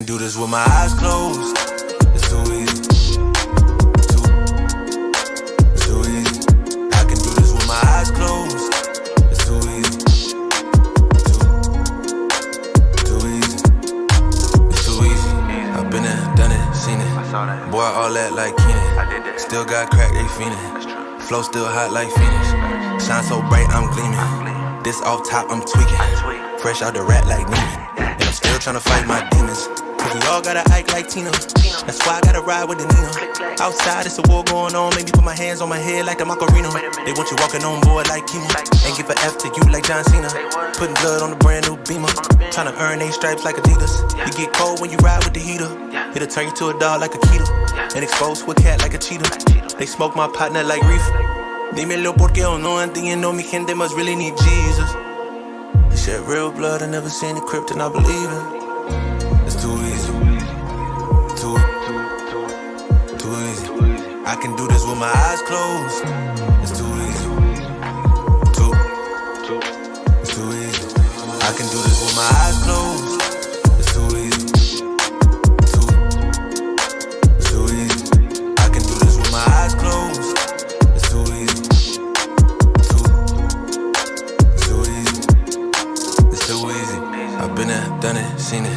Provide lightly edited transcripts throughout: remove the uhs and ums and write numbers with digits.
Do this with my eyes closed. It's too easy. Too easy. I can do this with my eyes closed. It's too easy. Too easy. It's too easy. I've been there, done it, seen it. Boy, all that like Keenan. Still got crack, they fiendin'. Flow still hot like Phoenix. Shine so bright, I'm gleaming. This off top, I'm tweaking. Fresh out the rat like Neiman. And I'm still tryna fight my demons. Cause we all gotta act like Tina. That's why I gotta ride with the Nina. Outside, it's a war going on. Maybe put my hands on my head like the Macarena. They want you walking on board like Kima. And give a F to you like John Cena. Putting blood on the brand new Beamer. Tryna earn they stripes like Adidas. You get cold when you ride with the heater. It'll turn you to a dog like a keto. And expose to a cat like a cheetah. They smoke my partner like reefer. Dímelo porque o no entiendo. Mi gente must really need Jesus. They shed real blood. I never seen the crypt and I believe it. It's too easy. Too easy. I can do this with my eyes closed. It's too easy. It's too easy. I can do this with my eyes closed. It's too easy. Too easy. I can do this with my eyes closed. It's too easy. Too easy. It's too easy. I've been there, done it, seen it.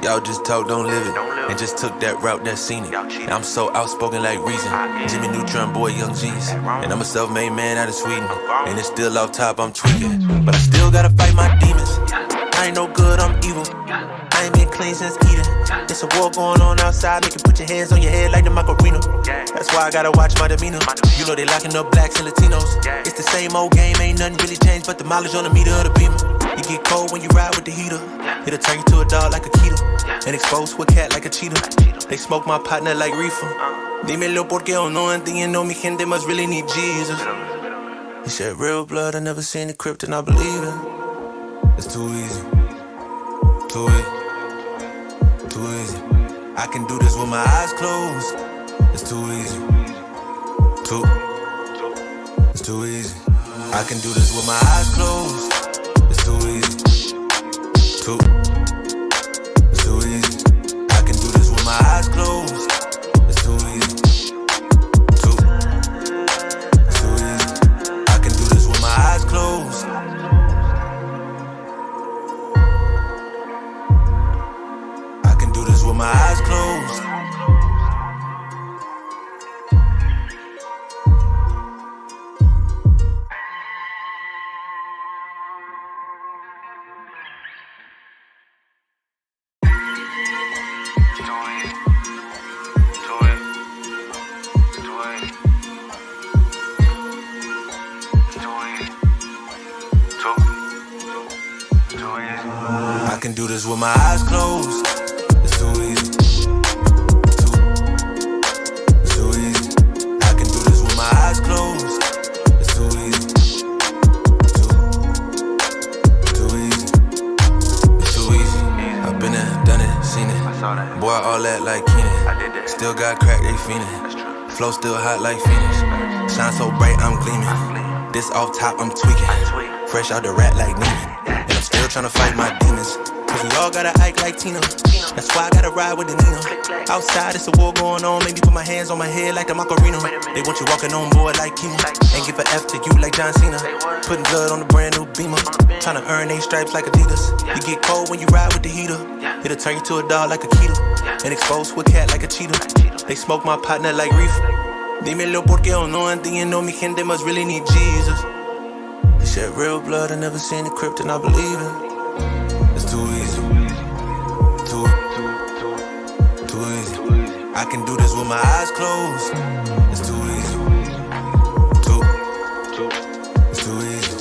Y'all just talk, don't live it. And just took that route, that seen it. And I'm so outspoken like Reason. Jimmy Neutron, boy, young G's. And I'm a self-made man out of Sweden. And it's still off top, I'm tweaking. But I still gotta fight my demons. I ain't no good, I'm evil. I ain't been clean since Eden. It's a war going on outside. Make you put your hands on your head like the Macarena. That's why I gotta watch my demeanor. You know they locking up blacks and Latinos. It's the same old game, ain't nothing really changed but the mileage on the meter of the Beamer. You get cold when you ride with the heater. It'll turn you to a dog like a keto. And expose to a cat like a cheetah. They smoke my partner like reefer. Dímelo porque o no entiendo. Mi gente must really need Jesus. He shed real blood. I never seen the crypt and I believe it. It's too easy. Too easy. Too easy. I can do this with my eyes closed. It's too easy. It's too easy. I can do this with my eyes closed. It's too easy. It's too easy. I can do this with my eyes closed. It's too easy. It's too easy. I can do this with my eyes closed. I can do this with my eyes closed. I can do this with my eyes closed. It's too easy. It's too easy. I can do this with my eyes closed. It's too easy. Too easy. It's too easy. I've been there, done it, seen it. Boy, all that like Keenan. Still got crack, they fiendin'. Flow still hot like Phoenix. Shine so bright, I'm gleaming. This off top, I'm tweaking. Fresh out the rat like Neiman. And I'm still tryna fight my demons. Cause we all gotta act like Tina. That's why I gotta ride with the Nina. Outside, it's a war going on. Maybe put my hands on my head like the Macarena. They want you walking on board like Kima. And give a F to you like John Cena. Putting blood on the brand new Beamer. Tryna earn they stripes like Adidas. You get cold when you ride with the heater. It'll turn you to a dog like a keto. And expose to a cat like a cheetah. They smoke my partner like reefer. Dímelo porque o no entiendo. Mi gente must really need Jesus. They shed real blood. I never seen the crypt and I believe it. It's too easy. Too easy. I can do this with my eyes closed. It's too easy. It's too easy.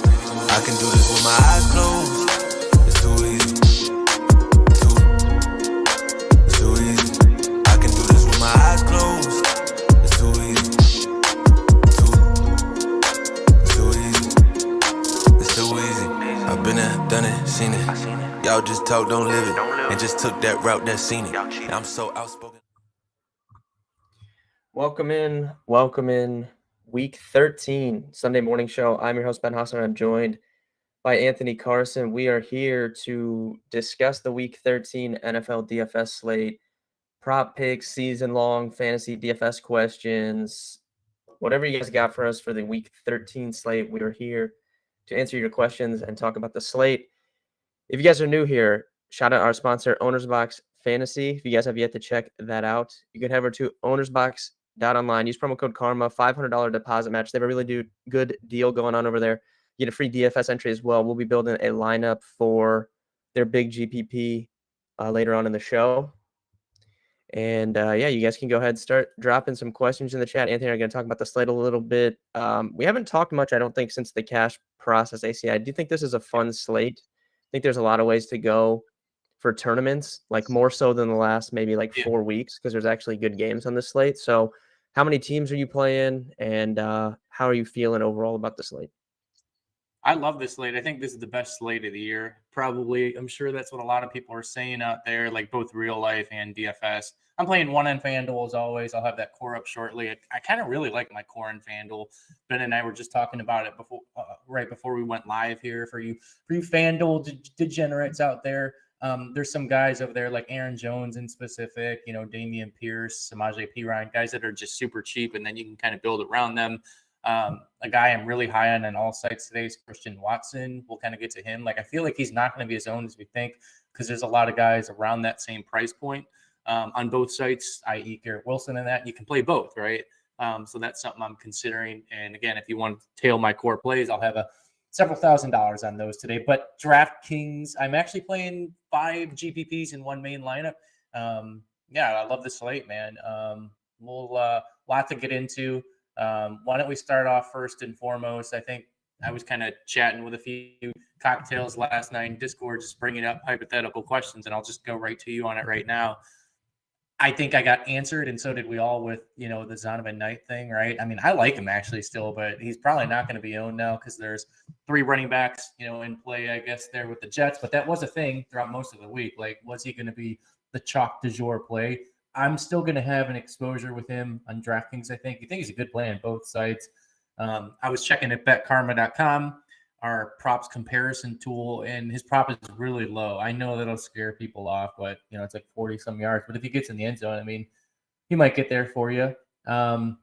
I can do this with my eyes closed. It's too easy. It's too easy. I can do this with my eyes closed. It's too easy. It's too easy. It's too easy. I've been there, done it, seen it. Y'all just talk, don't live it. And just took that route, that seen it. I'm so outspoken. Welcome in. Week 13, Sunday morning show. I'm your host, Ben Hassan, and I'm joined by Anthony Carson. We are here to discuss the Week 13 NFL DFS slate, prop picks, season-long fantasy DFS questions, whatever you guys got for us for the Week 13 slate. We are here to answer your questions and talk about the slate. If you guys are new here, shout out our sponsor, Owners Box Fantasy. If you guys have yet to check that out, you can head over to ownersbox.online. Use promo code KARMA, $500 deposit match. They have a really good deal going on over there. You get a free DFS entry as well. We'll be building a lineup for their big GPP later on in the show. And you guys can go ahead and start dropping some questions in the chat. Anthony and I are going to talk about the slate a little bit. We haven't talked much, I don't think, since the cash process ACI. Do you think this is a fun slate? I think there's a lot of ways to go for tournaments, like more so than the last maybe 4 weeks, because there's actually good games on this slate. So how many teams are you playing, and how are you feeling overall about the slate? I love this slate. I think this is the best slate of the year. Probably, I'm sure that's what a lot of people are saying out there, like both real life and DFS. I'm playing one on FanDuel as always. I'll have that core up shortly. I kind of really like my core on FanDuel. Ben and I were just talking about it before, right before we went live here. For you FanDuel degenerates out there. There's some guys over there like Aaron Jones in specific, Damian Pierce, Samaje Perine, guys that are just super cheap, and then you can kind of build around them. A guy I'm really high on all sites today is Christian Watson. We'll kind of get to him. I feel like he's not going to be as owned as we think, because there's a lot of guys around that same price point on both sites, i.e. Garrett Wilson and that. You can play both, right? So that's something I'm considering. And again, if you want to tail my core plays, I'll have several $1,000s on those today. But DraftKings, I'm actually playing 5 GPPs in one main lineup. I love the slate, man. We'll lot to get into. Why don't we start off first and foremost? I think I was kind of chatting with a few cocktails last night in Discord, just bringing up hypothetical questions, and I'll just go right to you on it right now. I think I got answered, and so did we all with, the Zonovan Knight thing, right? I mean, I like him actually still, but he's probably not going to be owned now because there's 3 running backs, in play, I guess, there with the Jets. But that was a thing throughout most of the week. Was he going to be the chalk du jour play? I'm still going to have an exposure with him on DraftKings, I think. You think he's a good play on both sides. I was checking at betkarma.com, our props comparison tool, and his prop is really low. I know that'll scare people off, but, it's like 40-some yards. But if he gets in the end zone, I mean, he might get there for you. Other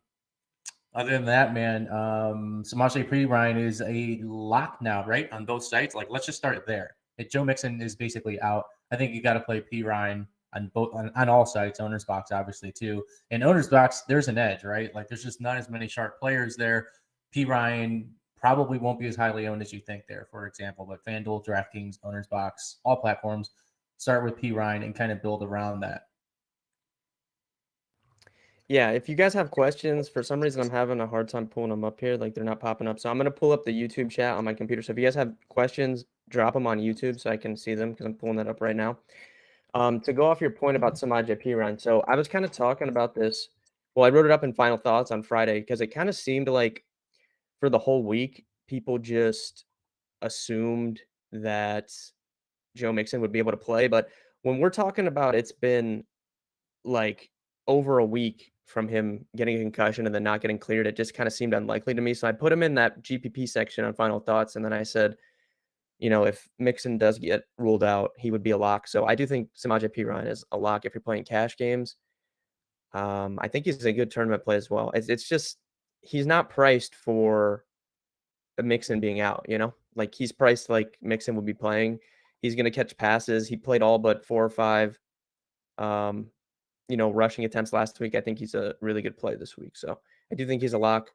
than that, man, Samaje Perine is a lock now, right, on both sides. Let's just start there. If Joe Mixon is basically out, I think you got to play Perine on all sites, Owners Box obviously too. In Owners Box, there's an edge, right? There's just not as many sharp players there. Perine probably won't be as highly owned as you think there, for example. But FanDuel, DraftKings, Owners Box, all platforms, start with Perine and kind of build around that. Yeah, if you guys have questions, for some reason I'm having a hard time pulling them up here. They're not popping up. So I'm going to pull up the YouTube chat on my computer. So if you guys have questions, drop them on YouTube so I can see them, because I'm pulling that up right now. To go off your point about Samaje Perine, so I was kind of talking about this. Well, I wrote it up in Final Thoughts on Friday because it kind of seemed like for the whole week, people just assumed that Joe Mixon would be able to play. But when we're talking about it's been over a week from him getting a concussion and then not getting cleared, it just kind of seemed unlikely to me. So I put him in that GPP section on Final Thoughts, and then I said, if Mixon does get ruled out, he would be a lock. So I do think Samaje Perine is a lock if you're playing cash games. I think he's a good tournament play as well. It's just he's not priced for a Mixon being out, he's priced like Mixon would be playing. He's going to catch passes. He played all but 4 or 5, rushing attempts last week. I think he's a really good play this week. So I do think he's a lock.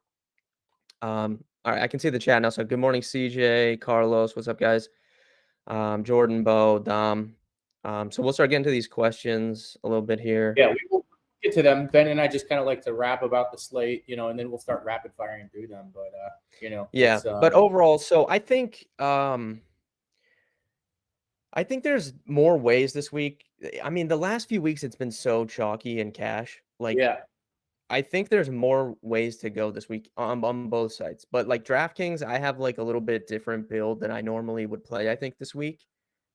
All right, I can see the chat now. So good morning, CJ, Carlos. What's up, guys? Jordan, Bo, Dom. So we'll start getting to these questions a little bit here. Yeah, we will get to them. Ben and I just kind of like to rap about the slate, and then we'll start rapid firing through them. But yeah. But overall, so I think there's more ways this week. I mean, the last few weeks it's been so chalky in cash. yeah. I think there's more ways to go this week on both sides. But DraftKings, I have a little bit different build than I normally would play, I think, this week.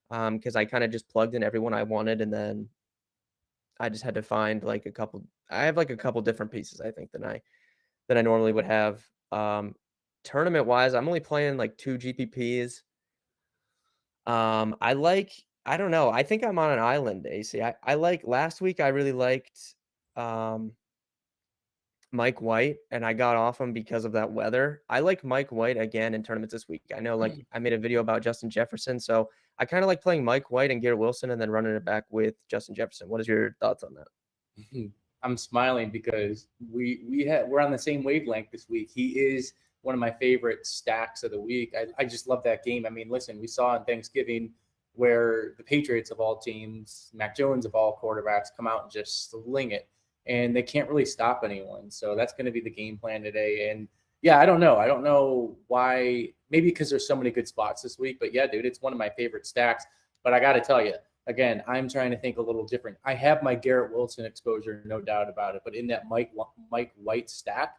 Because I kind of just plugged in everyone I wanted, and then I just had to find a couple. I have a couple different pieces, I think, than I normally would have. Tournament wise, I'm only playing 2 GPPs. I don't know. I think I'm on an island, AC. I like last week. I really liked Mike White, and I got off him because of that weather. I like Mike White again in tournaments this week. I know, like, I made a video about Justin Jefferson, so I kind of like playing Mike White and Garrett Wilson and then running it back with Justin Jefferson. What is your thoughts on that? I'm smiling because we're on the same wavelength this week. He is one of my favorite stacks of the week. I just love that game. I mean, listen, we saw on Thanksgiving where the Patriots of all teams, Mac Jones of all quarterbacks, come out and just sling it, and they can't really stop anyone. So that's going to be the game plan today. And yeah, I don't know. I don't know why. Maybe because there's so many good spots this week. But yeah, dude, it's one of my favorite stacks. But I got to tell you, again, I'm trying to think a little different. I have my Garrett Wilson exposure, no doubt about it. But in that Mike White stack,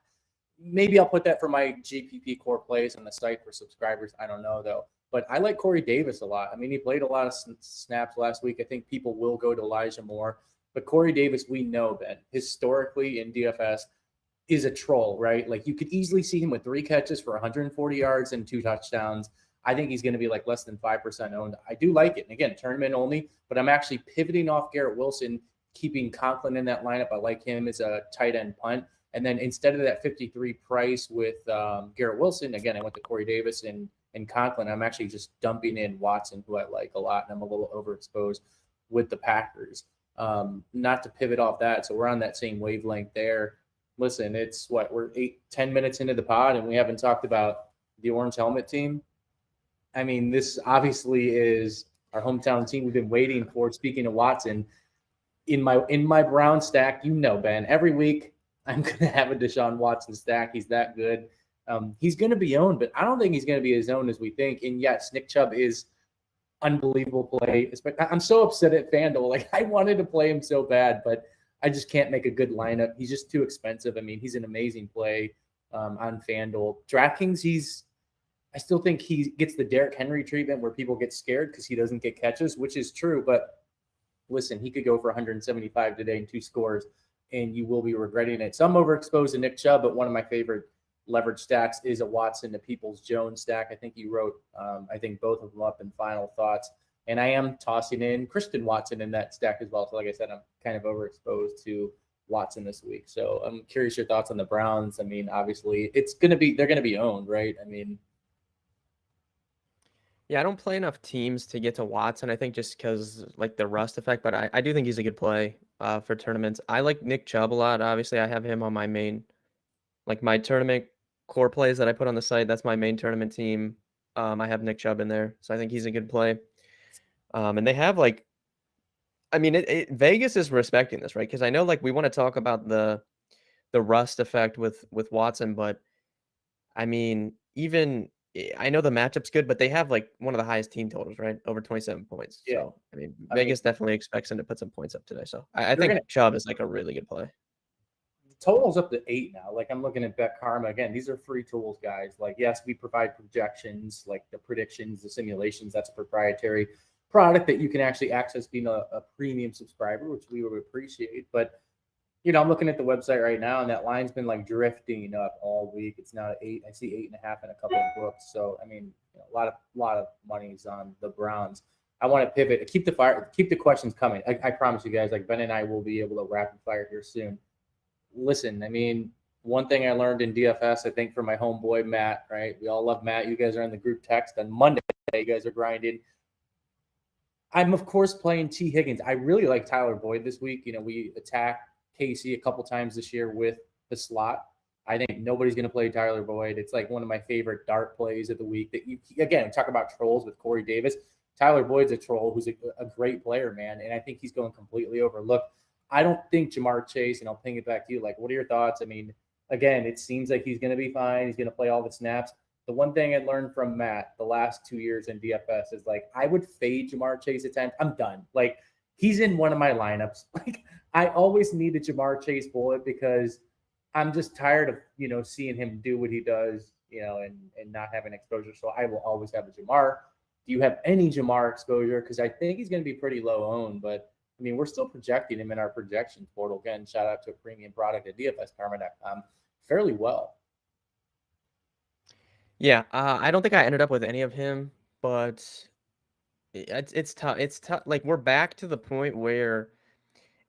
maybe I'll put that for my GPP core plays on the site for subscribers. I don't know, though. But I like Corey Davis a lot. I mean, he played a lot of snaps last week. I think people will go to Elijah Moore. But Corey Davis, we know, Ben, historically in DFS, is a troll, right? Like, you could easily see him with 3 catches for 140 yards and 2 touchdowns. I think he's going to be like less than 5% owned. I do like it. And again, tournament only, but I'm actually pivoting off Garrett Wilson, keeping Conklin in that lineup. I like him as a tight end punt. And then instead of that 53 price with Garrett Wilson, again, I went to Corey Davis and Conklin. I'm actually just dumping in Watson, who I like a lot, and I'm a little overexposed with the Packers. Not to pivot off that, so we're on that same wavelength there. Listen, it's what, we're 8-10 minutes into the pod, and we haven't talked about the Orange Helmet team. I mean, this obviously is our hometown team we've been waiting for. Speaking of Watson, in my Brown stack, you know, Ben, every week I'm going to have a Deshaun Watson stack. He's that good. He's going to be owned, but I don't think he's going to be as owned as we think. And yes, Nick Chubb is unbelievable play. I'm so upset at FanDuel. Like, I wanted to play him so bad, but I just can't make a good lineup. He's just too expensive. I mean, he's an amazing play on FanDuel. DraftKings, I still think he gets the Derrick Henry treatment where people get scared because he doesn't get catches, which is true. But listen, he could go for 175 today and 2 scores, and you will be regretting it. So I'm overexposed to Nick Chubb, but one of my favorite leverage stacks is a Watson to Peoples-Jones stack. I think you wrote, I think both of them up in final thoughts. And I am tossing in Christian Watson in that stack as well. So like I said, I'm kind of overexposed to Watson this week. So I'm curious your thoughts on the Browns. I mean, obviously they're going to be owned, right? I mean, yeah, I don't play enough teams to get to Watson. I think just because like the rust effect, but I do think he's a good play for tournaments. I like Nick Chubb a lot. Obviously, I have him on my main, like my tournament core plays that I put on the site. That's my main tournament team. I have Nick Chubb in there, so I think he's a good play. And they have like, I mean, Vegas is respecting this, right? Because I know like we want to talk about the rust effect with Watson, but I mean, even I know the matchup's good, but they have like one of the highest team totals, right? Over 27 points. Yeah. So I mean, Vegas definitely expects him to put some points up today. So I think Chubb is like a really good play. Total's up to 8 now. Like, I'm looking at Bet Karma again. These are free tools, guys. Like, yes, we provide projections, like the predictions, the simulations. That's a proprietary product that you can actually access being a premium subscriber, which we would appreciate. But, you know, I'm looking at the website right now, and that line's been like drifting up all week. It's now at 8. I see 8.5 in a couple of books. So, I mean, you know, a lot of money's on the Browns. I want to pivot. Keep the questions coming. I promise you guys. Like, Ben and I will be able to rapid fire here soon. Listen, I mean, one thing I learned in DFS, I think for my homeboy Matt, right? We all love Matt. You guys are in the group text on Monday. You guys are grinding. I'm, of course, playing T. Higgins. I really like Tyler Boyd this week. You know, we attacked KC a couple times this year with the slot. I think nobody's going to play Tyler Boyd. It's like one of my favorite dart plays of the week. That you, again, talk about trolls with Corey Davis. Tyler Boyd's a troll who's a great player, man. And I think he's going completely overlooked. I don't think Jamar Chase, and I'll ping it back to you. Like, what are your thoughts? I mean, again, it seems like he's going to be fine. He's going to play all the snaps. The one thing I learned from Matt the last 2 years in DFS is, like, I would fade Jamar Chase at times. I'm done. Like, he's in one of my lineups. Like, I always need a Jamar Chase bullet because I'm just tired of, you know, seeing him do what he does, you know, and not having exposure. So I will always have a Jamar. Do you have any Jamar exposure? Because I think he's going to be pretty low owned, but I mean, we're still projecting him in our projections portal. Again, shout out to a premium product at dfskarma.com fairly well. Yeah, I don't think I ended up with any of him, but It's tough. It's tough. Like we're back to the point where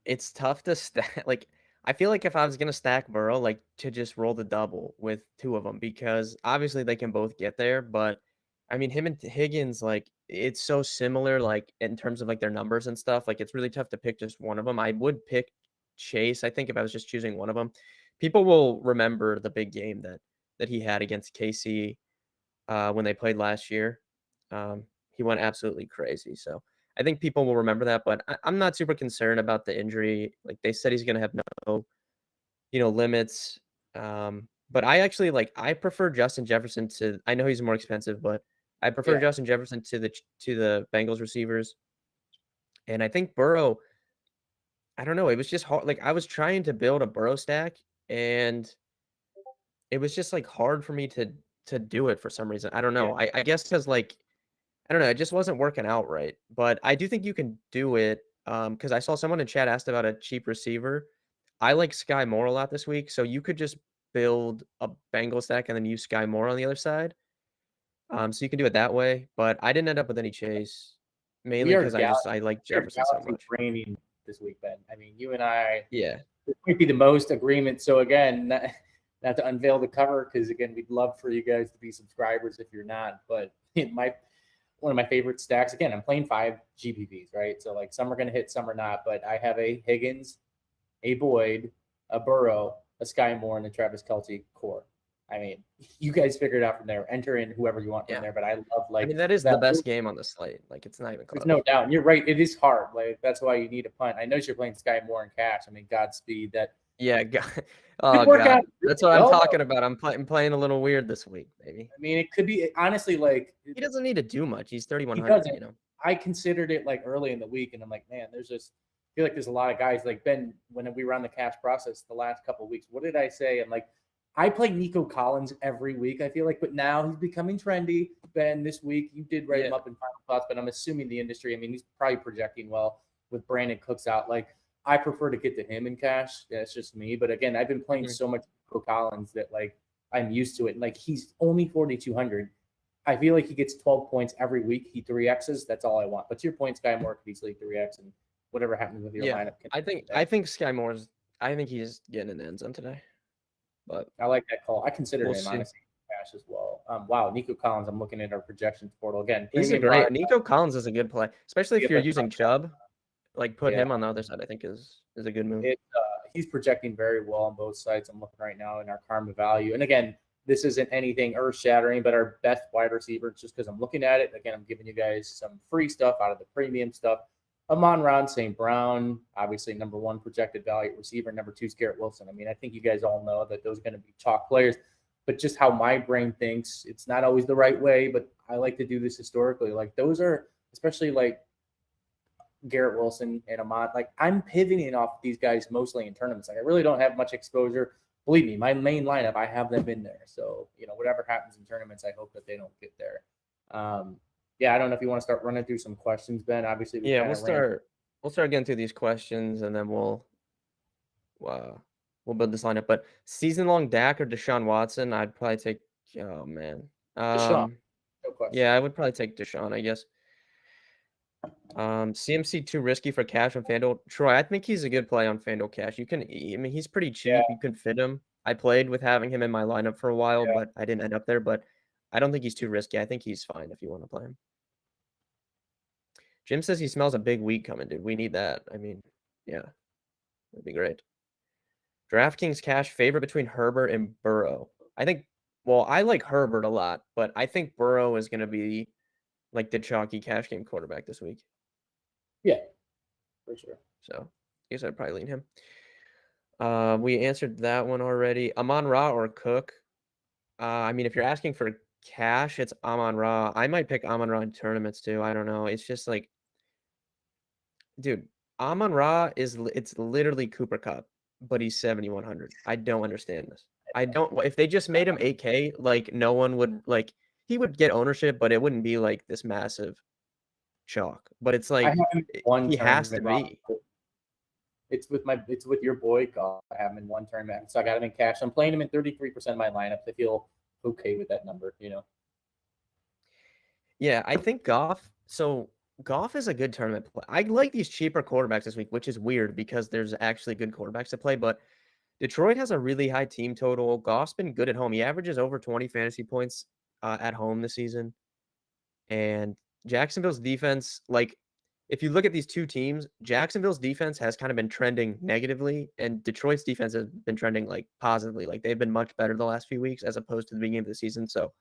it's tough to stack. Like I feel like if I was gonna stack Burrow, like to just roll the double with two of them because obviously they can both get there. But I mean, him and Higgins, like it's so similar, like in terms of like their numbers and stuff. Like it's really tough to pick just one of them. I would pick Chase. I think if I was just choosing one of them, people will remember the big game that he had against KC when they played last year. Um, he went absolutely crazy. So I think people will remember that, but I'm not super concerned about the injury. Like they said, he's going to have no, limits. But I actually I prefer Justin Jefferson to. I know he's more expensive, but I prefer Yeah. Justin Jefferson to the Bengals receivers. And I think Burrow. I don't know. It was just hard. Like I was trying to build a Burrow stack, and it was just like hard for me to do it for some reason. I don't Yeah. know. I guess because I don't know, it just wasn't working out right. But I do think you can do it. Because I saw someone in chat asked about a cheap receiver. I like Sky Moore a lot this week, so you could just build a Bengal stack and then use Sky Moore on the other side. So you can do it that way. But I didn't end up with any Chase, We mainly are because I like we are Jefferson so galaxy much. braining this week, Ben. I mean, you and I, Yeah. this might be the most agreement. So again, not to unveil the cover, because again, we'd love for you guys to be subscribers if you're not. But one of my favorite stacks. Again, I'm playing 5 GPPs, right? So like some are going to hit, some are not. But I have a Higgins, a Boyd, a Burrow, a Sky Moore, and a Travis Kelce core. I mean, you guys figure it out from there. Enter in whoever you want from Yeah. there. But I love I mean, that is the best game on the slate. Like, it's not even close. There's no doubt. And you're right. It is hard. Like that's why you need a punt. I know you're playing Sky Moore and cash. I mean, Godspeed. That Yeah. could work out. That's what I'm talking about. I'm playing a little weird this week, maybe. I mean, it could be honestly like He doesn't need to do much. He's he 3,100. doesn't. I considered it like early in the week, and I'm like, man, I feel like there's a lot of guys like Ben. When we were on the cash process the last couple of weeks, what did I say? I'm like, I play Nico Collins every week. I feel like, but now he's becoming trendy. Ben, this week you did write him up in final thoughts, but I'm assuming the industry. I mean, he's probably projecting well with Brandon Cooks out. Like, I prefer to get to him in cash. That's just me. But again, I've been playing so much Nico Collins that like I'm used to it. And like he's only 4,200. I feel like he gets 12 points every week. He 3Xs. That's all I want. But to your point, Sky Moore could easily 3X, and whatever happens with your lineup. I think Sky Moore's. I think he's getting an end zone today. But I like that call. I consider him honestly cash as well. Wow, Nico Collins. I'm looking at our projections portal again. He's a great. Nico Collins is a good play, especially if you're using Chubb. Like put him on the other side. I think is a good move. He's projecting very well on both sides. I'm looking right now in our karma value, and again, this isn't anything earth-shattering, but our best wide receiver. Just because I'm looking at it, again, I'm giving you guys some free stuff out of the premium stuff. Amon-Ra St. Brown, obviously number 1 projected value receiver, number 2 is Garrett Wilson. I mean, I think you guys all know that those are going to be chalk players, but just how my brain thinks, it's not always the right way, but I like to do this historically. Like those are, especially like Garrett Wilson and Amon, like I'm pivoting off these guys mostly in tournaments. Like I really don't have much exposure. Believe me, my main lineup, I have them in there. So, whatever happens in tournaments, I hope that they don't get there. I don't know if you want to start running through some questions, Ben. Obviously, we'll start getting through these questions, and then we'll build this lineup. But season-long Dak or Deshaun Watson, I'd probably take. Oh man, Deshaun. No question. Yeah, I would probably take Deshaun, I guess. CMC too risky for cash on FanDuel. Troy, I think he's a good play on FanDuel cash. I mean, he's pretty cheap. Yeah. You can fit him. I played with having him in my lineup for a while, but I didn't end up there. But I don't think he's too risky. I think he's fine if you want to play him. Jim says he smells a big week coming, dude. We need that. I mean, yeah, that'd be great. DraftKings cash favorite between Herbert and Burrow. I like Herbert a lot, but I think Burrow is going to be like the chalky cash game quarterback this week. Yeah, for sure. So I guess I'd probably lean him. We answered that one already. Amon-Ra or Cook? I mean, if you're asking for cash, it's Amon-Ra. I might pick Amon-Ra in tournaments too. I don't know. It's just like, dude, Amon-Ra it's literally Cooper Kupp, but he's 7,100. I don't understand this. If they just made him 8K, like no one would he would get ownership, but it wouldn't be like this massive chalk. But it's like he has to be. It's with your boy Goff. I have him in one tournament, so I got him in cash. I'm playing him in 33% of my lineups. I feel okay with that number, Yeah, I think Goff. So Goff is a good tournament play. I like these cheaper quarterbacks this week, which is weird because there's actually good quarterbacks to play, but Detroit has a really high team total. Goff's been good at home. He averages over 20 fantasy points at home this season. And Jacksonville's defense, like, if you look at these two teams, Jacksonville's defense has kind of been trending negatively, and Detroit's defense has been trending like positively. Like they've been much better the last few weeks as opposed to the beginning of the season. So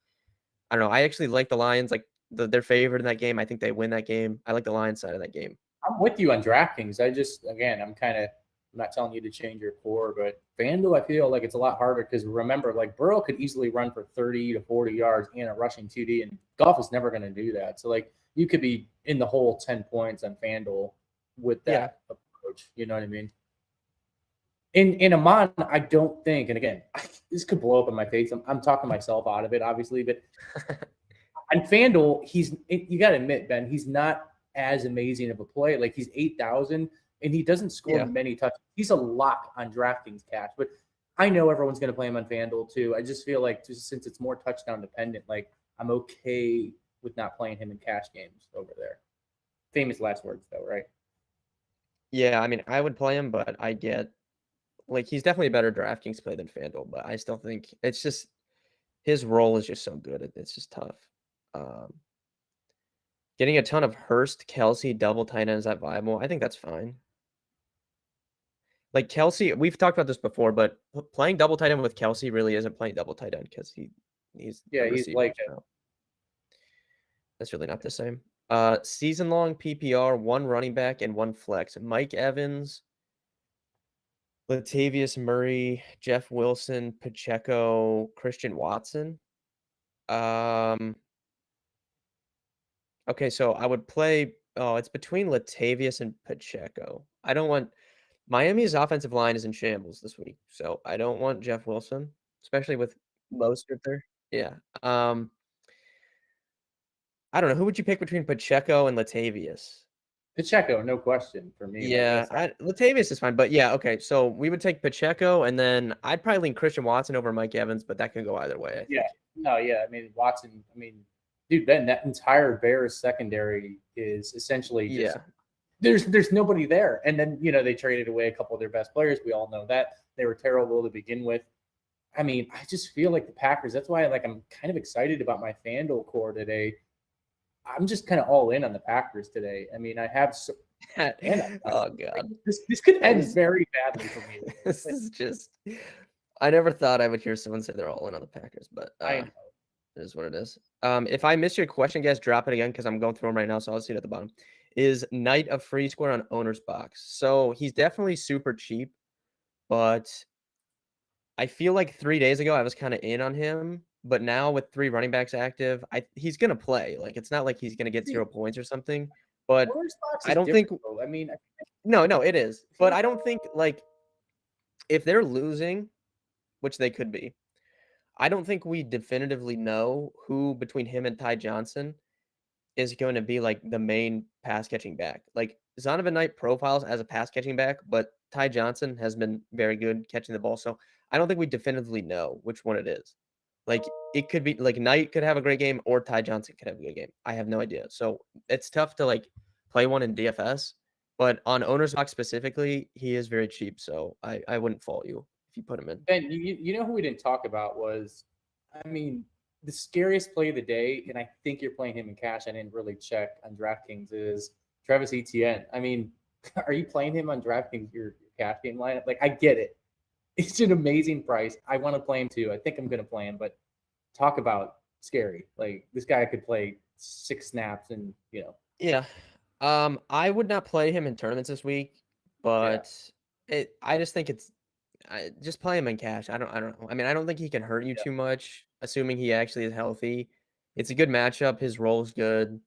I don't know. I actually like the Lions. Like they're favored in that game. I think they win that game. I like the Lions side of that game. I'm with you on DraftKings. I'm not telling you to change your core, but FanDuel, I feel like it's a lot harder because remember, like Burrow could easily run for 30 to 40 yards and a rushing TD, and Goff is never going to do that. So like you could be in the whole 10 points on FanDuel with that approach. You know what I mean? In Amon, I don't think, and again, this could blow up in my face. I'm talking myself out of it, obviously, but on FanDuel, you got to admit, Ben, he's not as amazing of a play. Like he's 8,000 and he doesn't score many touchdowns. He's a lock on DraftKings cash, but I know everyone's going to play him on FanDuel too. I just feel like since it's more touchdown dependent, like I'm okay with not playing him in cash games over there. Famous last words though, right? Yeah, I mean, I would play him, but I get like he's definitely a better DraftKings play than FanDuel, but I still think it's just his role is just so good. It's just tough. Getting a ton of Hurst, Kelsey, double tight ends, is that viable? I think that's fine. Like Kelsey, we've talked about this before, but playing double tight end with Kelsey really isn't playing double tight end because he's like that's really not the same. Season long PPR, one running back and one flex. Mike Evans, Latavius Murray, Jeff Wilson, Pacheco, Christian Watson. Okay, so I would play. Oh, it's between Latavius and Pacheco. I don't want Miami's offensive line is in shambles this week, so I don't want Jeff Wilson, especially with Mostert there. Yeah. I don't know. Who would you pick between Pacheco and Latavius? Pacheco, no question for me. Yeah, Latavius is fine, but yeah, okay. So we would take Pacheco, and then I'd probably lean Christian Watson over Mike Evans, but that could go either way. I think. Yeah, no, yeah. I mean, Watson. I mean, dude, Ben, that entire Bears secondary is essentially just there's nobody there. And then they traded away a couple of their best players. We all know that they were terrible to begin with. I mean, I just feel like the Packers. That's why I'm kind of excited about my FanDuel core today. I'm just kind of all in on the Packers today. I mean, I have. Oh God, this could end very badly for me. This is just. I never thought I would hear someone say they're all in on the Packers, but I know. It is what it is. If I missed your question, guys, drop it again because I'm going through them right now, so I'll see it at the bottom. Is Knight a free square on owner's box? So he's definitely super cheap, but I feel like 3 days ago I was kind of in on him. But now with 3 running backs active, he's gonna play. Like it's not like he's gonna get 0 points or something. But I don't think. Though. I mean, no, it is. But I don't think like if they're losing, which they could be. I don't think we definitively know who between him and Ty Johnson is going to be like the main pass catching back. Like Zonovan Knight profiles as a pass catching back, but Ty Johnson has been very good catching the ball. So I don't think we definitively know which one it is. Like it could be like Knight could have a great game or Ty Johnson could have a good game. I have no idea. So it's tough to like play one in DFS, but on owner's box specifically, he is very cheap. So I wouldn't fault you if you put him in. And you know who we didn't talk about was, I mean, the scariest play of the day, and I think you're playing him in cash. I didn't really check on DraftKings, is Travis Etienne. I mean, are you playing him on DraftKings, your cash game lineup? Like, I get it. It's an amazing price. I want to play him too. I think I'm going to play him, but talk about scary. Like, this guy could play 6 snaps and, Yeah. I would not play him in tournaments this week, but I just think just play him in cash. I don't know. I mean, I don't think he can hurt you too much, assuming he actually is healthy. It's a good matchup. His role is good.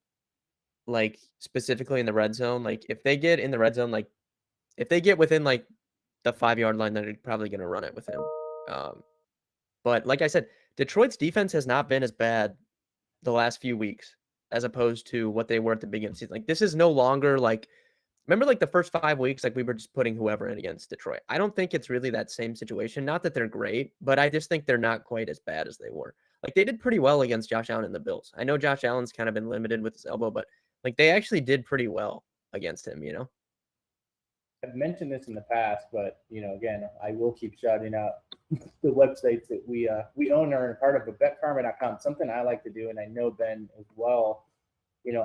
Like specifically in the red zone. Like if they get in the red zone, like if they get within like the 5-yard line, then they're probably going to run it with him. But like I said, Detroit's defense has not been as bad the last few weeks as opposed to what they were at the beginning of the season. Like this is no longer like, remember like the first 5 weeks, like we were just putting whoever in against Detroit. I don't think it's really that same situation. Not that they're great, but I just think they're not quite as bad as they were. Like they did pretty well against Josh Allen and the Bills. I know Josh Allen's kind of been limited with his elbow, but Like they actually did pretty well against him, you know? I've mentioned this in the past, but again, I will keep shouting out the websites that we own or are part of, but betkarma.com. Something I like to do, and I know Ben as well.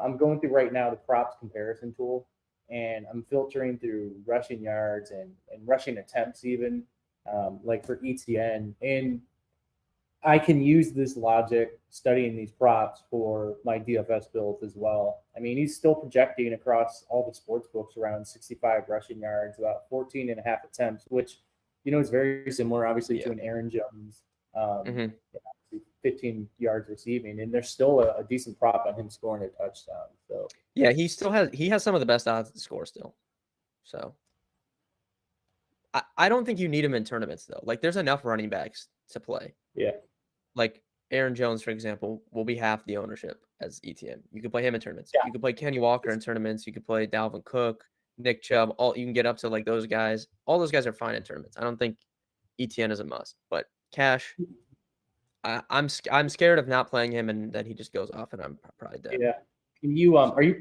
I'm going through right now the props comparison tool, and I'm filtering through rushing yards and rushing attempts, even like for ETN. And I can use this logic studying these props for my DFS builds as well. I mean, he's still projecting across all the sports books around 65 rushing yards, about 14 and a half attempts, which, is very similar, obviously, to an Aaron Jones, 15 yards receiving. And there's still a decent prop on him scoring a touchdown. So, yeah, he has some of the best odds to score still. So, I don't think you need him in tournaments, though. Like, there's enough running backs to play. Yeah. Like Aaron Jones, for example, will be half the ownership as ETN. You could play him in tournaments. Yeah. You could play Kenny Walker in tournaments. You could play Dalvin Cook, Nick Chubb. You can get up to like those guys. All those guys are fine in tournaments. I don't think ETN is a must, but cash. I'm scared of not playing him and then he just goes off and I'm probably dead. Yeah. Can you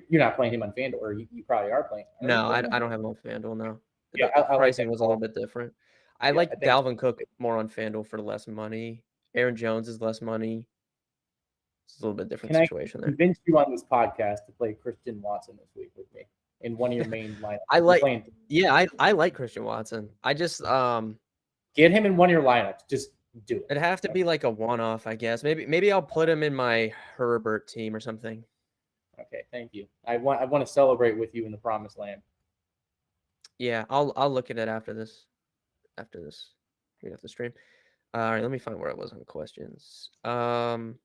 you're not playing him on FanDuel, or you probably are playing? No, I don't have him on FanDuel now. Yeah, The I like pricing that was a little bit different. I Yeah, I like think- Dalvin Cook more on FanDuel for less money. Aaron Jones is less money. It's a little bit different Can situation I there. convince you on this podcast to play Christian Watson this week with me in one of your main lineups? I like Christian Watson. I just Get him in one of your lineups. Just do it. it'd have to be like a one-off, I guess. Maybe I'll put him in my Herbert team or something. Okay, thank you. I want to celebrate with you in the promised land. Yeah, I'll look at it after this. Right after the stream. All right, let me find where I was on questions. Jamming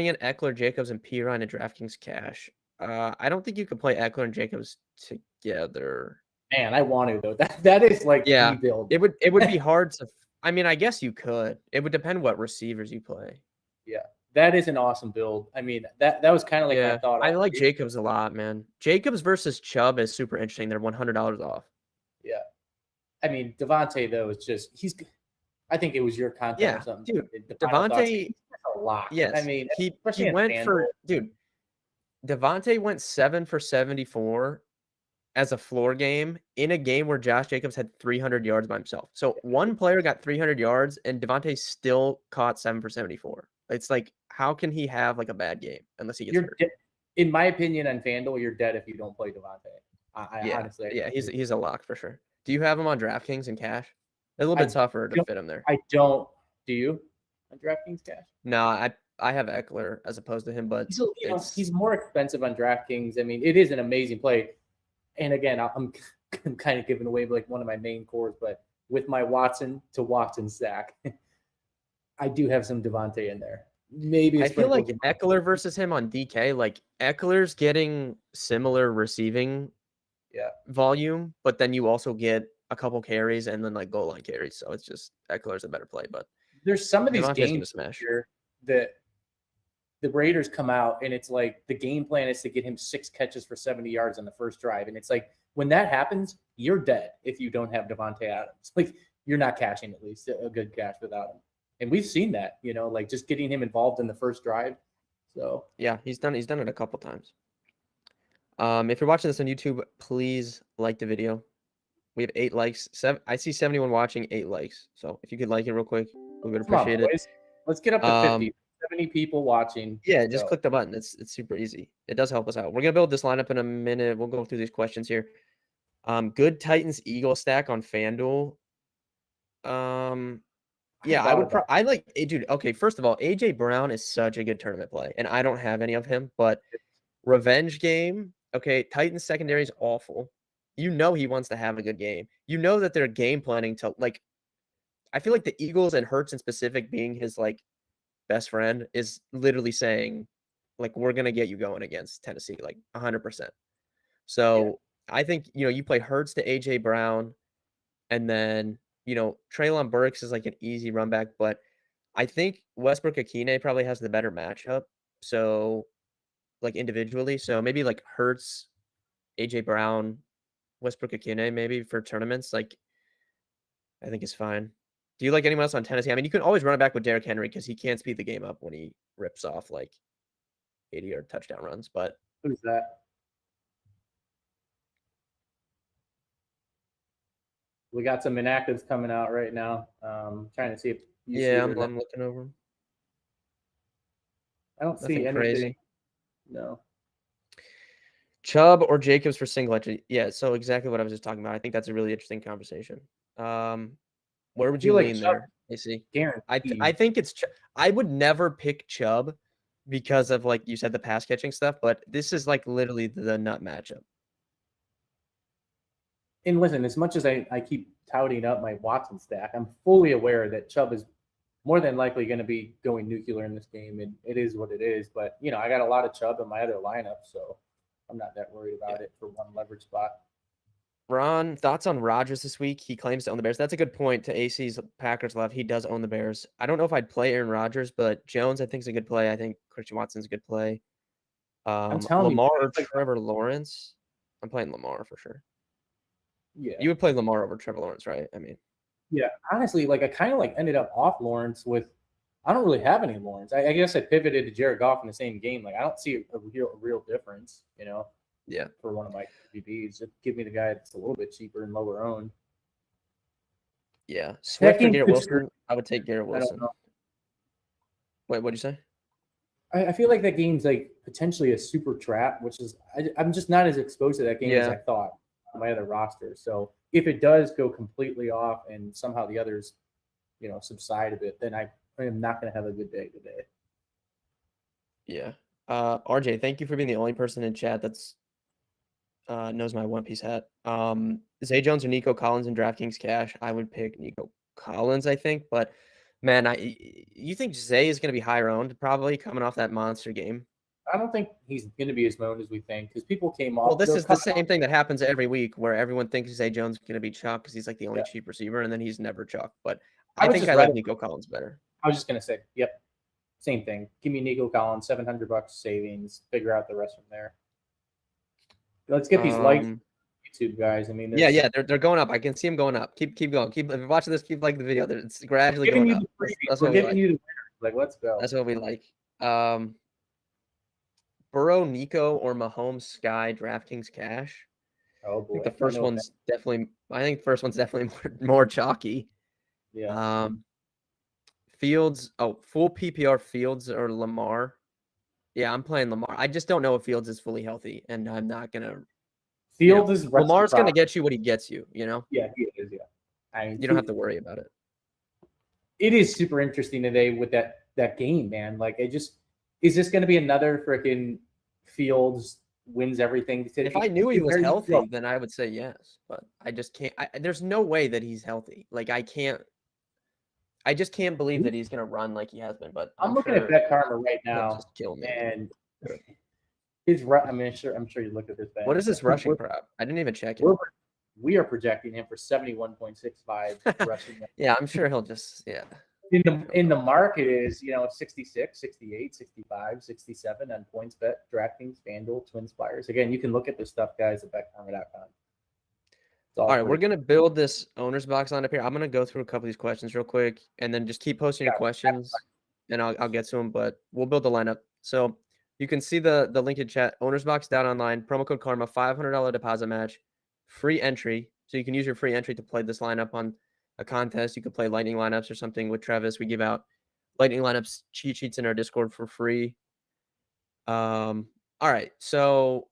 in Eckler, Jacobs, and Pirine and DraftKings cash. I don't think you could play Eckler and Jacobs together. Man, I want to though. That is like the build. It would be hard to. I mean, I guess you could. It would depend what receivers you play. Yeah, that is an awesome build. I mean, that was kind of like my thought. I like Jacobs a lot, man. Jacobs versus Chubb is super interesting. They're $100 off. Yeah, I mean Devontae though is just I think it was your content or something. Dude, Devontae a lot. Yes, I mean he went for Devontae went 7 for 74 as a floor game in a game where Josh Jacobs had 300 yards by himself. So one player got 300 yards and Devontae still caught 7 for 74. It's like, how can he have like a bad game unless he gets hurt? In my opinion, on FanDuel, you're dead if you don't play Devontae. I honestly, he's a lock for sure. Do you have him on DraftKings and cash? A little bit tougher to fit him there. I don't. Do you on DraftKings cash? No, I have Eckler as opposed to him, but he's more expensive on DraftKings. I mean, it is an amazing play. And again, I'm kind of giving away like one of my main cores, but with my Watson to Watson stack, I do have some Devontae in there. Maybe I feel like Eckler versus him on DK, like Eckler's getting similar receiving volume, but then you also get a couple carries and then like goal line carries. So it's just Eckler's a better play. But there's some of these Devontae's games smash here that the Raiders come out and it's like the game plan is to get him 6 catches for 70 yards on the first drive. And it's like when that happens, you're dead if you don't have Devontae Adams. Like you're not cashing at least a good cash without him. And we've seen that, like just getting him involved in the first drive. So yeah, he's done it a couple times. If you're watching this on YouTube, please like the video. We have 8 likes. I see 71 watching, 8 likes. So if you could like it real quick, we would appreciate it. Let's get up to 50. 70 people watching. Yeah, just click the button. It's super easy. It does help us out. We're gonna build this lineup in a minute. We'll go through these questions here. Good Titans Eagle stack on FanDuel. Yeah, I would. Dude. Okay, first of all, AJ Brown is such a good tournament play, and I don't have any of him. But revenge game. Okay, Titans secondary is awful. He wants to have a good game. That they're game planning to like. I feel like the Eagles and Hurts in specific being his like best friend is literally saying, like, we're gonna get you going against Tennessee, like 100%. So I think you play Hurts to AJ Brown, and then Treylon Burks is like an easy run back, but I think Westbrook Akine probably has the better matchup. So like individually, so maybe like Hurts, AJ Brown, Westbrook Akine maybe for tournaments. Like I think is fine. Do you like anyone else on Tennessee? I mean, you can always run it back with Derrick Henry because he can't speed the game up when he rips off like 80-yard touchdown runs. But Who's that? We got some inactives coming out right now. Trying to see if you see Yeah, it. I'm looking over 'em. I don't Nothing see anything. crazy. No. Chubb or Jacobs for single entry? Yeah, so exactly what I was just talking about. I think that's a really interesting conversation. Where would you feel like lean Chubb there, AC? I guaranteed. think it's I would never pick Chubb because of, like you said, the pass catching stuff, but this is like literally the nut matchup. And listen, as much as I keep touting up my Watson stack, I'm fully aware that Chubb is more than likely going to be going nuclear in this game, and it is what it is. But I got a lot of Chubb in my other lineup, so I'm not that worried about it for one leverage spot. Ron, thoughts on Rodgers this week? He claims to own the Bears. That's a good point to AC's Packers left. He does own the Bears. I don't know if I'd play Aaron Rodgers, but Jones I think is a good play. I think Christian Watson's a good play. I'm telling Lamar or like, Trevor Lawrence? I'm playing Lamar for sure. yeah, You would play Lamar over Trevor Lawrence, right? I mean, yeah. Honestly, I kind of ended up off Lawrence with. I don't really have any Lawrence. I guess I pivoted to Jared Goff in the same game. I don't see a real difference, yeah. for one of my QBs. Just give me the guy that's a little bit cheaper and lower owned. Yeah. Swift or game Garrett could Wilson? I would take Garrett I don't Wilson. know. Wait, what'd you say? I feel like that game's potentially a super trap, which is I'm just not as exposed to that game as Yeah. I thought on my other roster. So if it does go completely off and somehow the others, subside a bit, then I am not going to have a good day today. Yeah. RJ, thank you for being the only person in chat that's knows my One Piece hat. Zay Jones or Nico Collins in DraftKings cash? I would pick Nico Collins, I think, but man, you think Zay is going to be higher owned probably coming off that monster game? I don't think he's going to be as known as we think because people came off. Well, this is the same thing that happens every week where everyone thinks Zay Jones is going to be chalk because he's like the only cheap receiver, and then he's never chalk. But I think I like Nico Collins better. I was just going to say, yep, same thing. Give me Nico Collins, $700 savings. Figure out the rest from there. Let's get these likes, YouTube guys. I mean, yeah, they're going up. I can see them going up. Keep going. If you're watching this, keep liking the video. It's gradually going up. That's what we're giving you the winners. Let's go. That's what we like. Burrow, Nico, or Mahomes, Sky, DraftKings cash. Oh boy, I think the first one's definitely more chalky. Yeah. Fields. Oh, full PPR Fields or Lamar. Yeah, I'm playing Lamar. I just don't know if Fields is fully healthy, and I'm not gonna. Fields is Lamar's gonna get you what he gets you. Yeah, he is. Yeah, you don't have to worry about it. It is super interesting today with that game, man. Is this gonna be another freaking Fields wins everything? If I knew he was healthy, then I would say yes, but I just can't. There's no way that he's healthy. I just can't believe that he's gonna run like he has been. But I'm looking at Bet Karma right now, just kill me. And I'm sure you looked at this. What is this rushing prop? I didn't even check it. We are projecting him for 71.65 rushing. Yeah, I'm sure he'll just In the market is 66, 68, 65, 67 on PointsBet, DraftKings, FanDuel, TwinSpires. Again, you can look at this stuff, guys, at betkarma.com. All right, we're gonna build this owner's box lineup here. I'm gonna go through a couple of these questions real quick, and then just keep posting your questions, and I'll get to them. But we'll build the lineup. So you can see the link in chat. Owner's box down online. Promo code Karma, $500 deposit match, free entry. So you can use your free entry to play this lineup on a contest. You could play lightning lineups or something with Travis. We give out lightning lineups cheat sheets in our Discord for free. All right, so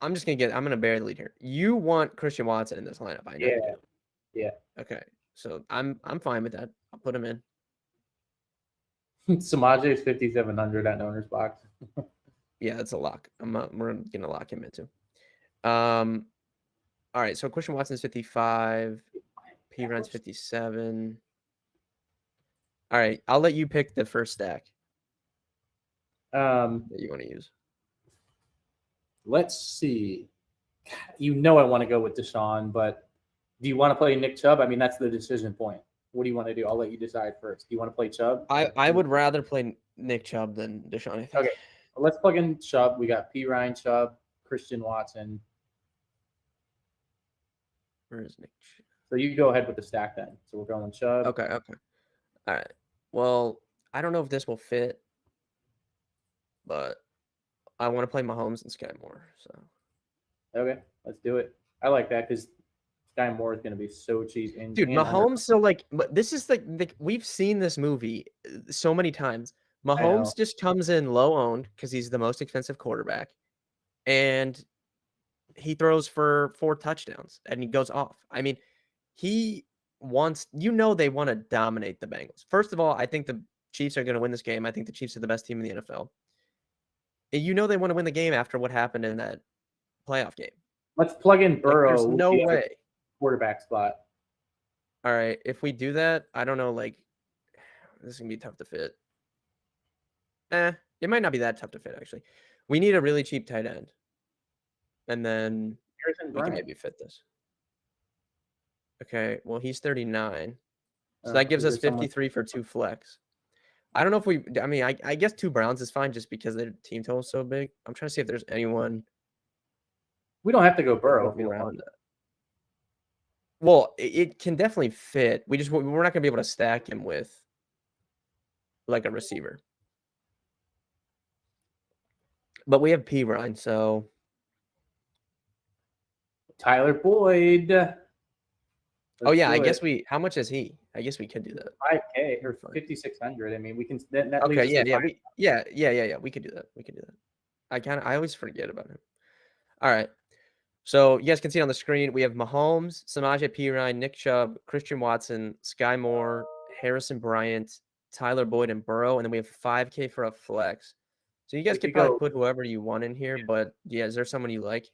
I'm gonna bury the lead here. You want Christian Watson in this lineup, I know. Yeah. Okay, so I'm fine with that. I'll put him in. Samaje is 5,700 at owner's box. Yeah, that's a lock. We're gonna lock him into. All right, so Christian Watson's 55. P runs 57. All right, I'll let you pick the first stack that you want to use. Let's see. I want to go with Deshaun, but do you want to play Nick Chubb? I mean, that's the decision point. What do you want to do? I'll let you decide first. Do you want to play Chubb? I would rather play Nick Chubb than Deshaun, I think. Okay, well, let's plug in Chubb. We got P. Ryan Chubb, Christian Watson. Where is Nick Chubb? So you go ahead with the stack then. So we're going Chubb. Okay. All right. Well, I don't know if this will fit, but I want to play Mahomes and Sky Moore. So Okay, let's do it. I like that because Sky Moore is going to be so cheap. And Mahomes. So but this is we've seen this movie so many times. Mahomes just comes in low owned because he's the most expensive quarterback, and he throws for 4 touchdowns and he goes off. I mean, he wants, they want to dominate the Bengals. First of all, I think the Chiefs are going to win this game. I think the Chiefs are the best team in the NFL. And they want to win the game after what happened in that playoff game. Let's plug in Burrow. There's no way. Quarterback spot. All right. If we do that, I don't know. This is going to be tough to fit. It might not be that tough to fit, actually. We need a really cheap tight end. And then we can maybe fit this. Okay. Well, he's 39. So that gives us 53 for 2 flex. I don't know if I guess 2 Browns is fine just because their team total is so big. I'm trying to see if there's anyone. We don't have to go Burrow if we don't want that. Well, it can definitely fit. We're not going to be able to stack him with a receiver. But we have P. Ryan, so Tyler Boyd. I guess how much is he? I guess we could do that. 5K or 5,600. I mean, we can. That okay, yeah. We could do that. I always forget about him. All right. So you guys can see on the screen, we have Mahomes, Samaje Perine, Nick Chubb, Christian Watson, Sky Moore, Harrison Bryant, Tyler Boyd, and Burrow, and then we have 5K for a flex. So you guys can probably put whoever you want in here, but is there someone you like?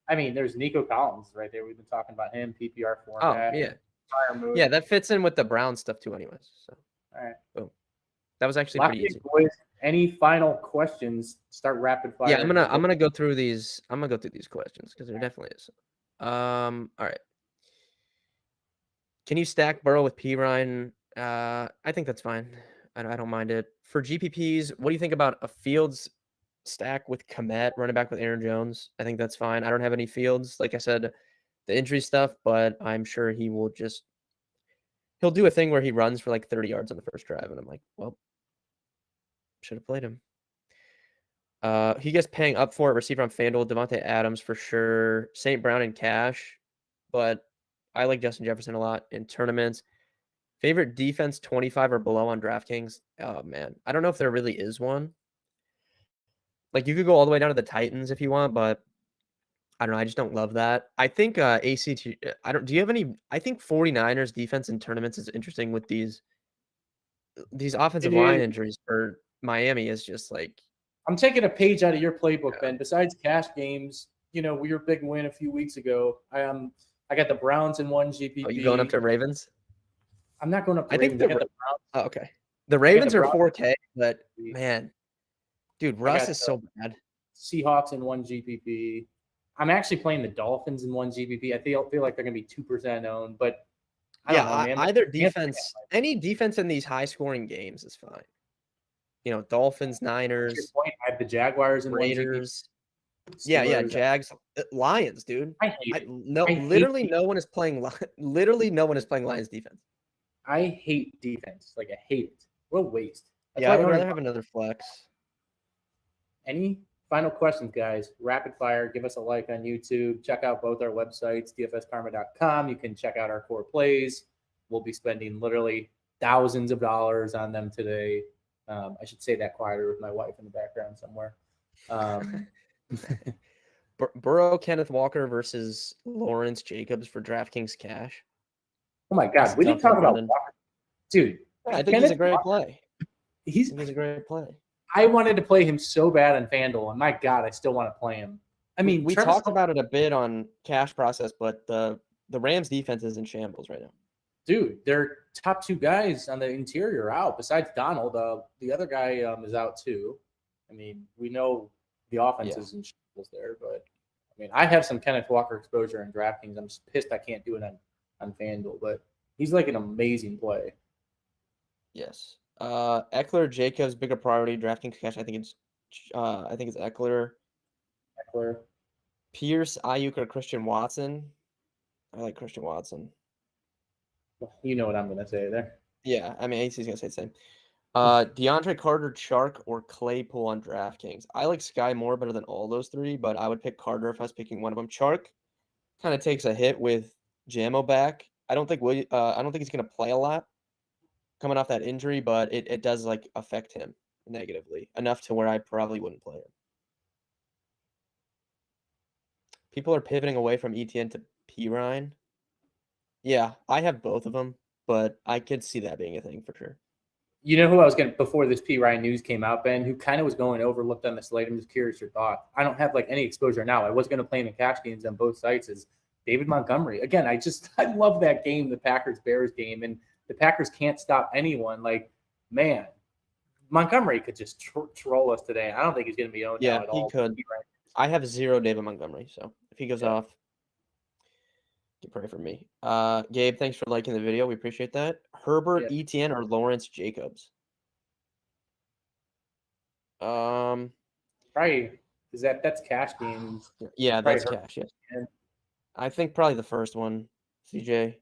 I mean, there's Nico Collins right there. We've been talking about him, PPR format. Oh, yeah. Yeah, that fits in with the Brown stuff too anyways. So, all right. Boom. That was actually pretty easy. Boys, any final questions? Start rapid fire. Yeah, I'm gonna go through these. I'm gonna go through these questions because there definitely is. All right. Can you stack Burrow with P. Ryan? I think that's fine. I don't mind it. For GPPs, what do you think about a Fields stack with Kmet, running back with Aaron Jones? I think that's fine. I don't have any Fields, like I said, the injury stuff, but I'm sure he'll do a thing where he runs for 30 yards on the first drive, and I'm like, well, should have played him. He gets paying up for it. Receiver on FanDuel, Devontae Adams for sure. St. Brown in cash, but I like Justin Jefferson a lot in tournaments. Favorite defense 25 or below on DraftKings? Oh, man. I don't know if there really is one. You could go all the way down to the Titans if you want, but I don't know. I just don't love that. I think ACT, do you have any? I think 49ers defense in tournaments is interesting with these offensive line injuries for Miami is just I'm taking a page out of your playbook, Ben. Besides cash games, we were big win a few weeks ago. I got the Browns in 1 GPP. Oh, you going up to Ravens? I'm not going up to Ravens. I think the Browns. Oh, okay. The Ravens are 4K, but man, dude, Russ is so bad. Seahawks in 1 GPP. I'm actually playing the Dolphins in 1 GPP. I feel like they're going to be 2% owned, but I don't know, man. Either defense, any defense in these high-scoring games is fine. Dolphins, Niners. I have the Jaguars and Raiders. Yeah, Jags, Lions, dude. Literally no one is playing Lions defense. I hate defense. I hate it. What a waste. I would rather have another flex. Any final questions, guys? Rapid fire. Give us a like on YouTube. Check out both our websites, dfskarma.com. You can check out our core plays. We'll be spending literally thousands of dollars on them today. I should say that quieter with my wife in the background somewhere. Burrow, Kenneth Walker versus Lawrence Jacobs for DraftKings cash. Oh my God, we didn't talk about Walker. Dude. I think he's a great play. He's a great play. I wanted to play him so bad on FanDuel, and my God, I still want to play him. I mean, we talked about it a bit on cash process, but the Rams defense is in shambles right now. Dude, their top 2 guys on the interior are out. Besides Donald, the other guy is out too. I mean, we know the offense is in shambles there, but I mean, I have some Kenneth Walker exposure in DraftKings. I'm just pissed I can't do it on FanDuel, but he's an amazing play. Yes. Eckler, Jacobs, bigger priority. DraftKings cash. I think it's Eckler. Pierce, Ayuk, or Christian Watson. I like Christian Watson. You know what I'm going to say there. Yeah, I mean, AC's going to say the same. DeAndre Carter, Chark, or Claypool on DraftKings. I like Sky Moore better than all those three, but I would pick Carter if I was picking one of them. Chark kind of takes a hit with Jamo back. I don't think he's gonna play a lot coming off that injury, but it does like affect him negatively enough to where I probably wouldn't play him. People are pivoting away from ETN to Pirine. Yeah, I have both of them, but I could see that being a thing for sure. You know who I was going to, before this P. Ryan news came out, Ben, who kind of was going overlooked on the slate. I'm just curious your thought. I don't have like any exposure now. I was going to play him in cash games on both sites as David Montgomery. Again, I love that game, the Packers-Bears game, and the Packers can't stop anyone. Like, man, Montgomery could just troll us today. I don't think he's going to be owned now at all. He could. I have 0 David Montgomery, so if he goes off, you pray for me. Gabe, thanks for liking the video. We appreciate that. Herbert, ETN, or Lawrence Jacobs? Probably is that's cash games. Yeah, that's cash. Yes. I think probably the first one. CJ,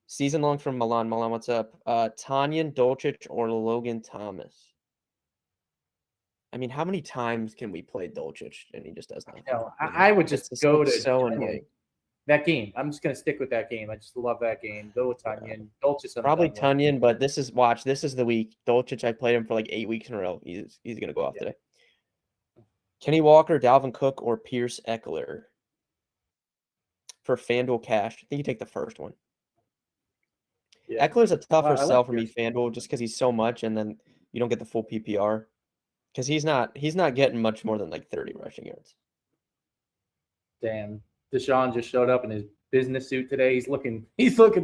season long from Milan. Milan, what's up? Tanyan, Dolcic, or Logan Thomas? I mean, how many times can we play Dolcic and he just does nothing? No, I would just go to so annoying. That game. I'm just gonna stick with that game. I just love that game. Go with Tanyan. Dolcic. Probably Tanyan, but this is the week. Dolcic, I played him for like 8 weeks in a row. He's gonna go off today. Kenny Walker, Dalvin Cook, or Pierce Eckler for FanDuel cash? I think you take the first one. Yeah. Eckler's a tougher sell for me, FanDuel, just because he's so much, and then you don't get the full PPR. Because he's not getting much more than like 30 rushing yards. Damn. Deshaun just showed up in his business suit today. He's looking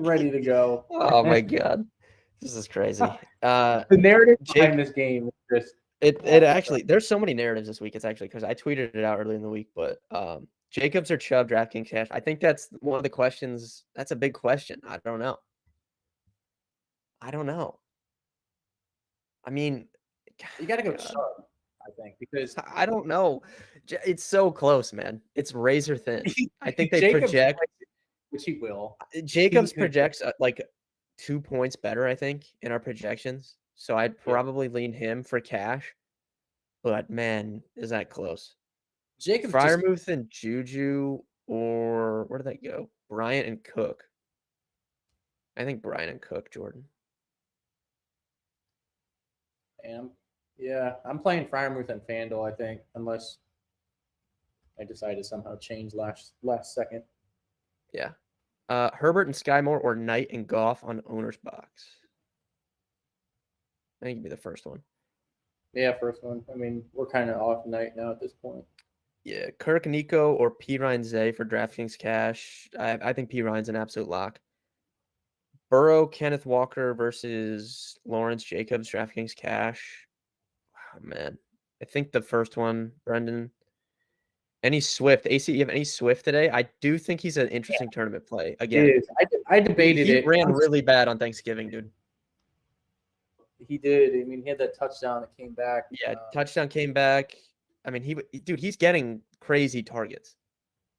ready to go. Oh my god. This is crazy. The narrative behind this game is just it actually, there's so many narratives this week. It's actually because I tweeted it out early in the week, but Jacobs or Chubb DraftKings cash. I think that's one of the questions. That's a big question. I don't know. I mean, you got to go Chubb, I think, because I don't know. It's so close, man. It's razor thin. I think they project, which he will. Jacobs projects like 2 points better, I think, in our projections. So I'd probably lean him for cash. But man, is that close? Jacobs, Freiermuth and Juju, or where did that go? Bryant and Cook. I think Bryant and Cook, Jordan. Yeah, I'm playing Freiermuth and FanDuel, I think, unless I decide to somehow change last second. Yeah. Herbert and Sky Moore, or Knight and Goff on Owner's Box? I think it'd be the first one. Yeah, first one. I mean, we're kind of off Knight now at this point. Yeah, Kirk Nico or P. Ryan Zay for DraftKings cash. I think P. Ryan's an absolute lock. Burrow, Kenneth Walker versus Lawrence Jacobs, DraftKings cash. Oh, man. I think the first one, Brendan. Any Swift? AC, you have any Swift today? I do think he's an interesting tournament play. Again, I debated it. He ran really bad on Thanksgiving, dude. He did. I mean, he had that touchdown that came back. Yeah, touchdown came back. I mean, he's getting crazy targets.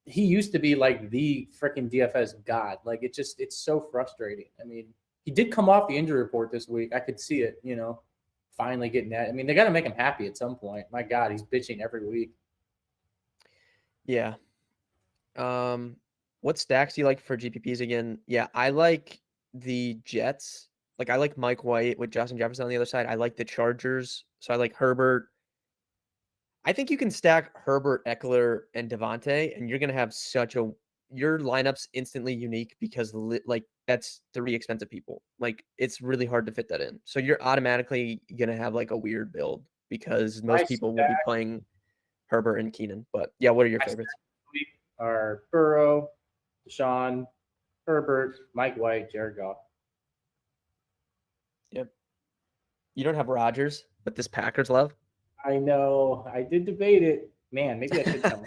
He used to be like the freaking DFS god. Like it's so frustrating. I mean, he did come off the injury report this week. I could see it, finally getting that. I mean, they got to make him happy at some point. My God, he's bitching every week. Yeah. What stacks do you like for GPPs again? Yeah, I like the Jets. Like, I like Mike White with Justin Jefferson on the other side. I like the Chargers. So I like Herbert. I think you can stack Herbert, Eckler, and Devontae, and you're going to have your lineup's instantly unique because, that's 3 expensive people. Like, it's really hard to fit that in. So you're automatically going to have, like, a weird build because most people will be playing Herbert and Keenan. But, yeah, what are your favorites? Are Burrow, Deshaun, Herbert, Mike White, Jared Goff. Yep. You don't have Rodgers, but this Packers love? I know. I did debate it. Man, maybe I should come.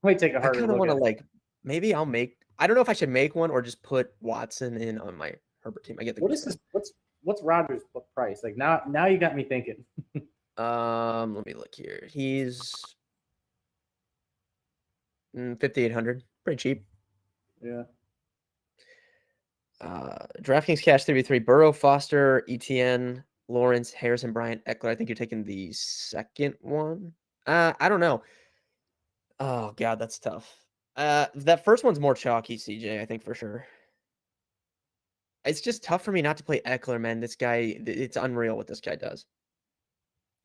Might take a harder look. I kind of want to maybe I'll make. I don't know if I should make one or just put Watson in on my Herbert team. I get the. What is this? What's Rodgers' price? Like now you got me thinking. Let me look here. He's 5,800. Pretty cheap. Yeah. DraftKings cash 33. Burrow, Foster, ETN, Lawrence, Harrison, Bryant, Eckler. I think you're taking the second one. I don't know. Oh God, that's tough. That first one's more chalky, CJ. I think for sure. It's just tough for me not to play Eckler, man. This guy, it's unreal what this guy does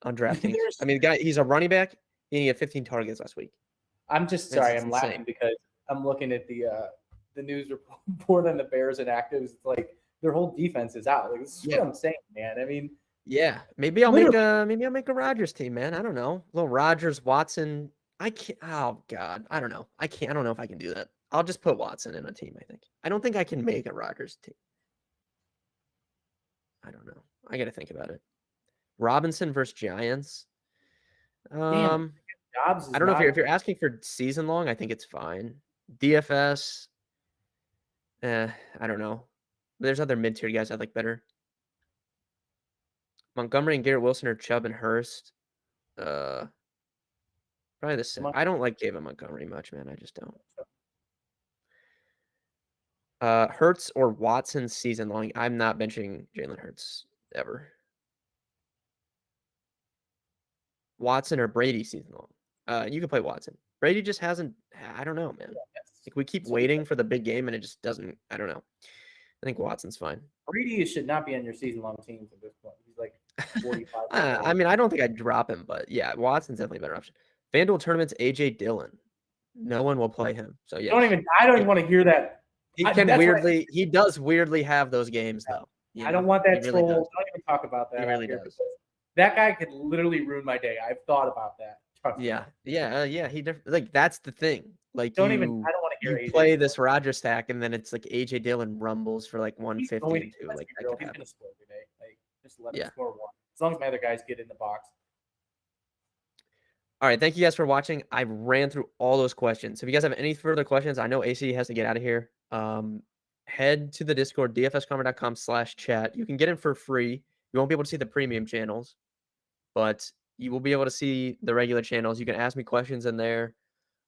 on DraftKings. I mean, the guy, he's a running back, and he had 15 targets last week. I'm just It's sorry. I'm insane. laughing because I'm looking at the news report on the Bears inactives. It's like their whole defense is out. Like, this is what I'm saying, man. I mean, yeah, maybe I'll make a Rodgers team, man. I don't know, little Rodgers, Watson. I can't. Oh God, I don't know. I can't. I don't know if I can do that. I'll just put Watson in a team. I don't think I can make a Rodgers team. I don't know. I got to think about it. Robinson versus Giants. Dobbs I don't know if you're asking for season long. I think it's fine. DFS. I don't know. There's other mid-tier guys I like better. Montgomery and Garrett Wilson or Chubb and Hurst. Probably the same. I don't like David Montgomery much, man. I just don't. Hurts or Watson season long. I'm not benching Jalen Hurts ever. Watson or Brady season long. You can play Watson. Brady just hasn't. I don't know, man. Like we keep waiting for the big game and it just doesn't. I don't know. I think Watson's fine. Brady should not be on your season-long teams at this point. He's like 45. I mean, I don't think I'd drop him, but yeah, Watson's definitely a better option. FanDuel tournaments, AJ Dillon. No one will play him. So yeah, I don't even want to hear that. He does weirdly have those games though. I don't want that troll. Don't even talk about that. He really does. That guy could literally ruin my day. I've thought about that. Yeah. He like that's the thing. Like I don't want to hear you play this Rodgers stack and then it's like AJ Dillon rumbles for like 152. Like that could he's happen. gonna score today. Like just let him score one. As long as my other guys get in the box. All right, thank you guys for watching. I ran through all those questions. So if you guys have any further questions, I know AC has to get out of here. Head to the Discord, dfskarma.com/chat. You can get in for free. You won't be able to see the premium channels, but you will be able to see the regular channels. You can ask me questions in there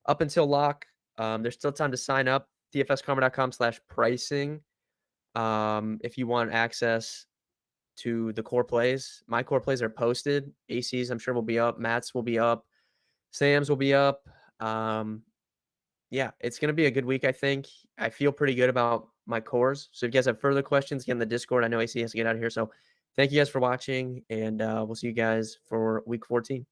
up until lock. There's still time to sign up. dfskarma.com/pricing. If you want access to the core plays, my core plays are posted. AC's I'm sure will be up. Matt's will be up. Sam's will be up. Yeah, it's going to be a good week, I think. I feel pretty good about my cores. So if you guys have further questions, get in the Discord. I know AC has to get out of here. So thank you guys for watching, and we'll see you guys for week 14.